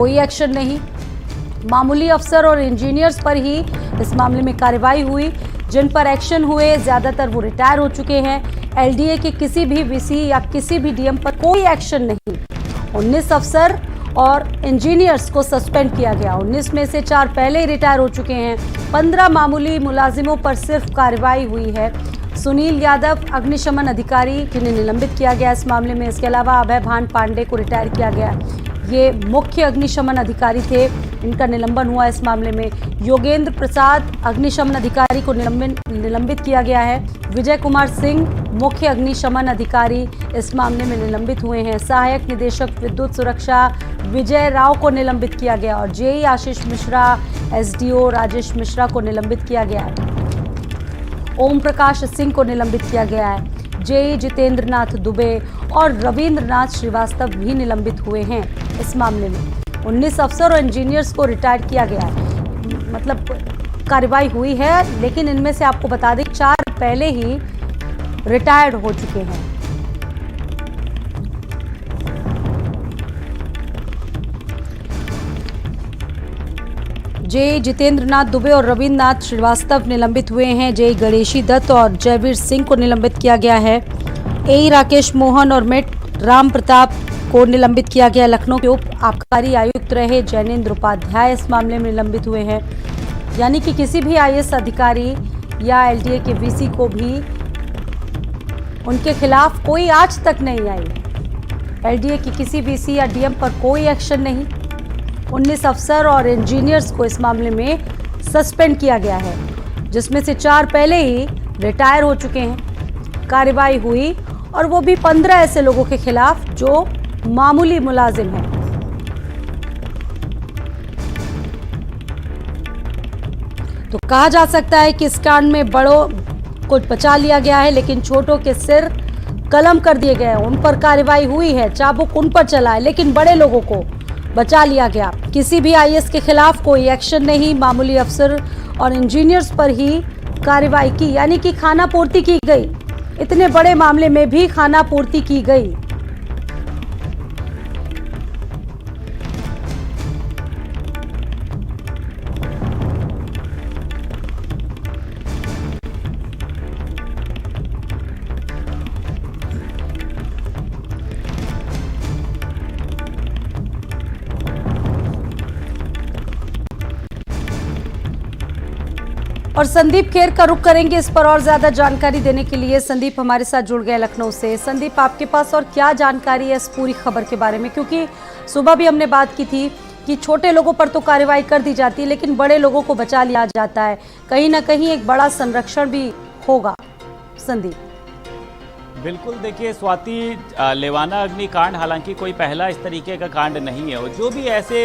कोई एक्शन नहीं। मामूली अफसर और इंजीनियर्स पर ही इस मामले में कार्रवाई हुई। जिन पर एक्शन हुए ज़्यादातर वो रिटायर हो चुके हैं। एलडीए के किसी भी वीसी या किसी भी डीएम पर कोई एक्शन नहीं। 19 अफसर और इंजीनियर्स को सस्पेंड किया गया। 19 में से 4 पहले ही रिटायर हो चुके हैं। 15 मामूली मुलाजिमों पर सिर्फ कार्रवाई हुई है। सुनील यादव अग्निशमन अधिकारी जिन्हें निलंबित किया गया इस मामले में। इसके अलावा अभय भान पांडे को रिटायर किया गया। ये मुख्य अग्निशमन अधिकारी थे, इनका निलंबन हुआ इस मामले में। योगेंद्र प्रसाद अग्निशमन अधिकारी को निलंबित किया गया है। विजय कुमार सिंह मुख्य अग्निशमन अधिकारी इस मामले में निलंबित हुए हैं। सहायक निदेशक विद्युत सुरक्षा विजय राव को निलंबित किया गया और जेई आशीष मिश्रा, एसडीओ राजेश मिश्रा को निलंबित किया गया है। ओम प्रकाश सिंह को निलंबित किया गया है। जेई जितेंद्र नाथ दुबे और रविंद्रनाथ श्रीवास्तव भी निलंबित हुए हैं इस मामले में। 19 अफसर और इंजीनियर्स को रिटायर किया गया है, मतलब कार्रवाई हुई है, लेकिन इनमें से आपको बता दें 4 पहले ही रिटायर्ड हो चुके हैं। जेई जितेंद्र नाथ दुबे और रविंद्रनाथ श्रीवास्तव निलंबित हुए हैं। जेई गणेशी दत्त और जयवीर सिंह को निलंबित किया गया है। एई राकेश मोहन और मेट राम प्रताप को निलंबित किया गया। लखनऊ के उप आबकारी आयुक्त रहे जैनेन्द्र उपाध्याय इस मामले में निलंबित हुए हैं। यानी कि किसी भी आईएएस अधिकारी या एलडीए के वीसी को भी उनके खिलाफ कोई आज तक नहीं आई। एलडीए की किसी वीसी या डीएम पर कोई एक्शन नहीं। 19 अफसर और इंजीनियर्स को इस मामले में सस्पेंड किया गया है, जिसमें से 4 पहले ही रिटायर हो चुके हैं। कार्रवाई हुई और वो भी 15 ऐसे लोगों के खिलाफ जो मामूली मुलाजिम हैं। तो कहा जा सकता है कि इस कांड में बड़ों को बचा लिया गया है, लेकिन छोटों के सिर कलम कर दिए गए हैं। उन पर कार्रवाई हुई है, चाबुक उन पर चला है, लेकिन बड़े लोगों को बचा लिया गया। किसी भी आईएएस के खिलाफ कोई एक्शन नहीं। मामूली अफसर और इंजीनियर्स पर ही कार्रवाई की, यानी कि खानापूर्ति की गई। इतने बड़े मामले में भी खानापूर्ति की गई। और संदीप खेर का रुख करेंगे इस पर और ज्यादा जानकारी देने के लिए। संदीप हमारे साथ जुड़ गए लखनऊ से। संदीप, आपके पास और क्या जानकारी है इस पूरी खबर के बारे में? क्योंकि सुबह भी हमने बात की थी कि छोटे लोगों पर तो कार्रवाई कर दी जाती है, लेकिन बड़े लोगों को बचा लिया जाता है। कहीं ना कहीं एक बड़ा संरक्षण भी होगा। संदीप, बिल्कुल, देखिए स्वाति, लेवाना अग्निकांड हालांकि कोई पहला इस तरीके का कांड नहीं है। और जो भी ऐसे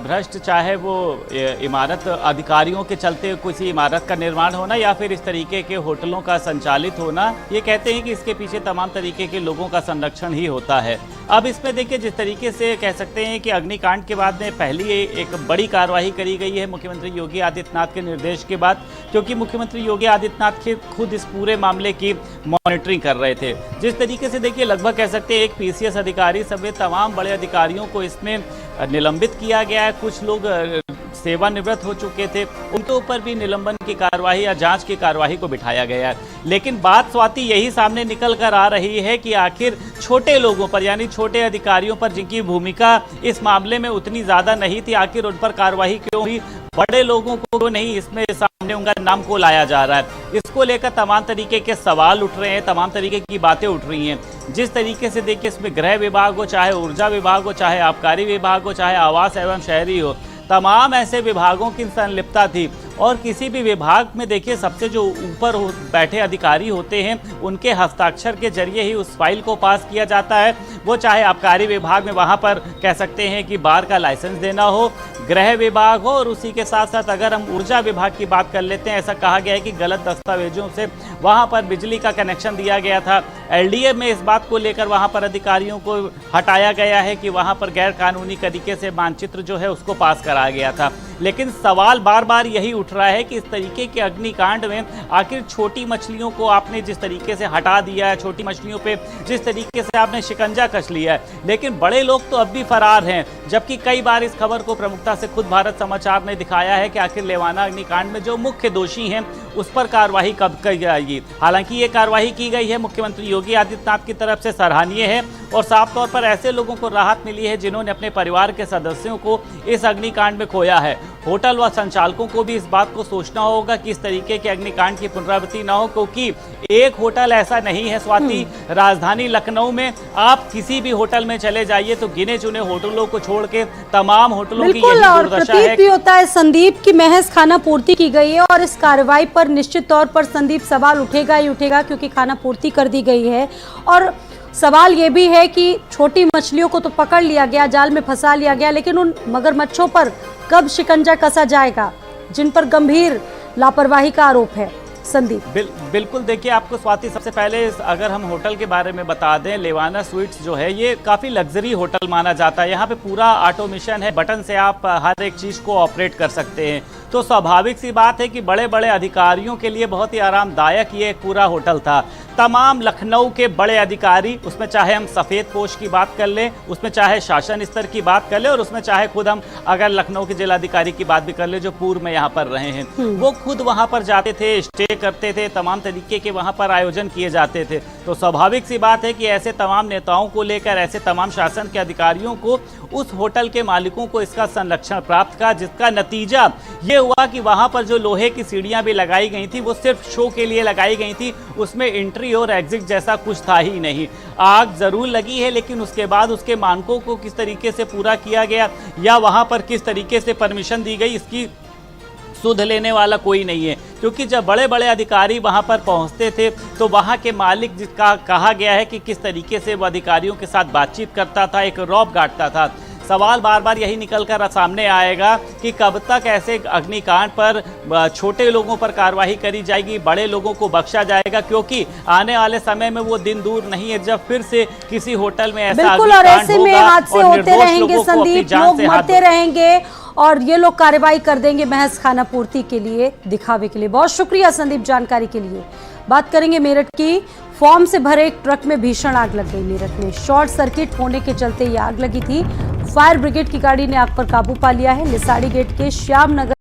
भ्रष्ट, चाहे वो इमारत अधिकारियों के चलते किसी इमारत का निर्माण होना या फिर इस तरीके के होटलों का संचालित होना, ये कहते हैं कि इसके पीछे तमाम तरीके के लोगों का संरक्षण ही होता है। अब इसमें देखिए, जिस तरीके से कह सकते हैं कि अग्निकांड के बाद में पहली एक बड़ी कार्रवाई करी गई है मुख्यमंत्री योगी आदित्यनाथ के निर्देश के बाद, क्योंकि मुख्यमंत्री योगी आदित्यनाथ खुद इस पूरे मामले की मॉनिटरिंग कर रहे थे। जिस तरीके से देखिए, लगभग कह सकते हैं एक पीसीएस अधिकारी समेत तमाम बड़े अधिकारियों को इसमें निलंबित किया गया है। कुछ लोग सेवानिवृत्त हो चुके थे, उनके ऊपर भी निलंबन की कार्रवाई या जांच की कार्रवाई को बिठाया गया है। लेकिन बात स्वाति यही सामने निकल कर आ रही है कि आखिर छोटे लोगों पर, यानी छोटे अधिकारियों पर जिनकी भूमिका इस मामले में उतनी ज्यादा नहीं थी, आखिर उन पर कार्रवाई क्यों हुई? बड़े लोगों को नहीं इसमें सामने उनका नाम को लाया जा रहा है। इसको लेकर तमाम तरीके के सवाल उठ रहे हैं, तमाम तरीके की बातें उठ रही हैं। जिस तरीके से देखिए, इसमें गृह विभाग हो, चाहे ऊर्जा विभाग हो, चाहे आबकारी विभाग हो, चाहे आवास एवं शहरी हो, तमाम ऐसे विभागों की संलिप्तता थी। और किसी भी विभाग में देखिए, सबसे जो ऊपर बैठे अधिकारी होते हैं, उनके हस्ताक्षर के जरिए ही उस फाइल को पास किया जाता है। वो चाहे आबकारी विभाग में वहाँ पर कह सकते हैं कि बार का लाइसेंस देना हो, गृह विभाग हो, और उसी के साथ साथ अगर हम ऊर्जा विभाग की बात कर लेते हैं, ऐसा कहा गया है कि गलत दस्तावेजों से वहां पर बिजली का कनेक्शन दिया गया था। एलडीए में इस बात को लेकर वहां पर अधिकारियों को हटाया गया है कि वहां पर गैर कानूनी तरीके से मानचित्र जो है उसको पास कराया गया था। लेकिन सवाल बार बार यही उठ रहा है कि इस तरीके के अग्निकांड में आखिर छोटी मछलियों को आपने जिस तरीके से हटा दिया है, छोटी मछलियों पे जिस तरीके से आपने शिकंजा कस लिया है, लेकिन बड़े लोग तो अब भी फरार हैं। जबकि कई बार इस खबर को प्रमुखता से खुद भारत समाचार ने दिखाया है कि आखिर लेवाना अग्निकांड में जो मुख्य दोषी हैं उस पर कार्रवाई कब की जाएगी। हालांकि ये कार्रवाई की गई है, मुख्यमंत्री योगी आदित्यनाथ की तरफ से सराहनीय है और साफ तौर पर ऐसे लोगों को राहत मिली है जिन्होंने अपने परिवार के सदस्यों को इस अग्निकांड में खोया है। होटल व संचालकों को भी इस बात को सोचना होगा कि इस तरीके के अग्निकांड की पुनरावृत्ति न हो, क्योंकि एक होटल ऐसा नहीं है स्वाति, राजधानी लखनऊ में आप किसी भी होटल में चले जाइए तो गिने चुने होटलों को छोड़ के तमाम होटलों की बिल्कुल, यही और दुर्दशा प्रतीक है। भी होता है संदीप की महज खाना पूर्ति की गई है और इस कार्रवाई पर निश्चित तौर पर संदीप सवाल उठेगा ही उठेगा, क्योंकि खाना पूर्ति कर दी गई है। और सवाल ये भी है कि छोटी मछलियों को तो पकड़ लिया गया, जाल में फंसा लिया गया, लेकिन उन मगरमच्छों पर कब शिकंजा कसा जाएगा जिन पर गंभीर लापरवाही का आरोप है। संदीप बिल्कुल, देखिए आपको स्वाति सबसे पहले अगर हम होटल के बारे में बता दें, लेवाना स्वीट्स जो है ये काफ़ी लग्जरी होटल माना जाता है। यहाँ पे पूरा ऑटोमेशन है, बटन से आप हर एक चीज़ को ऑपरेट कर सकते हैं। तो स्वाभाविक सी बात है कि बड़े बड़े अधिकारियों के लिए बहुत ही आरामदायक ये एक पूरा होटल था। तमाम लखनऊ के बड़े अधिकारी, उसमें चाहे हम सफ़ेद पोश की बात कर लें, उसमें चाहे शासन स्तर की बात कर लें और उसमें चाहे खुद हम अगर लखनऊ के जिलाधिकारी की बात भी कर लें जो पूर्व में यहाँ पर रहे हैं, वो खुद वहाँ पर जाते थे, स्टे करते थे, तमाम तरीके के वहाँ पर आयोजन किए जाते थे। तो स्वाभाविक सी बात है कि ऐसे तमाम नेताओं को लेकर, ऐसे तमाम शासन के अधिकारियों को, उस होटल के मालिकों को इसका संरक्षण प्राप्त का, जिसका नतीजा ये हुआ कि वहाँ पर जो लोहे की सीढ़ियाँ भी लगाई गई थी वो सिर्फ शो के लिए लगाई गई थी, उसमें एंट्री और एग्जिट जैसा कुछ था ही नहीं। आग जरूर लगी है, लेकिन उसके बाद उसके मानकों को किस तरीके से पूरा किया गया या वहाँ पर किस तरीके से परमिशन दी गई, इसकी सुध लेने वाला कोई नहीं है। क्योंकि जब बड़े बड़े अधिकारी वहां पर पहुंचते थे तो वहां के मालिक, जिसका कहा गया है कि किस तरीके से वो अधिकारियों के साथ बातचीत करता था, एक रौब गांठता था। सवाल बार बार यही निकल कर सामने आएगा कि कब तक ऐसे अग्निकांड पर छोटे लोगों पर कार्रवाई करी जाएगी, बड़े लोगों को बख्शा जाएगा, क्योंकि आने वाले समय में वो दिन दूर नहीं है जब फिर से किसी होटल में ऐसा बिल्कुल, और ऐसे में हादसे होते रहेंगे संदीप, लोग मरते रहेंगे और ये लोग कार्रवाई कर देंगे महज खाना पूर्ति के लिए, दिखावे के लिए। बहुत शुक्रिया संदीप जानकारी के लिए। बात करेंगे मेरठ की। फॉर्म से भरे एक ट्रक में भीषण आग लग गई। मेरठ में शॉर्ट सर्किट होने के चलते ये आग लगी थी। फायर ब्रिगेड की गाड़ी ने आग पर काबू पा लिया है। लिसाड़ी गेट के श्याम नगर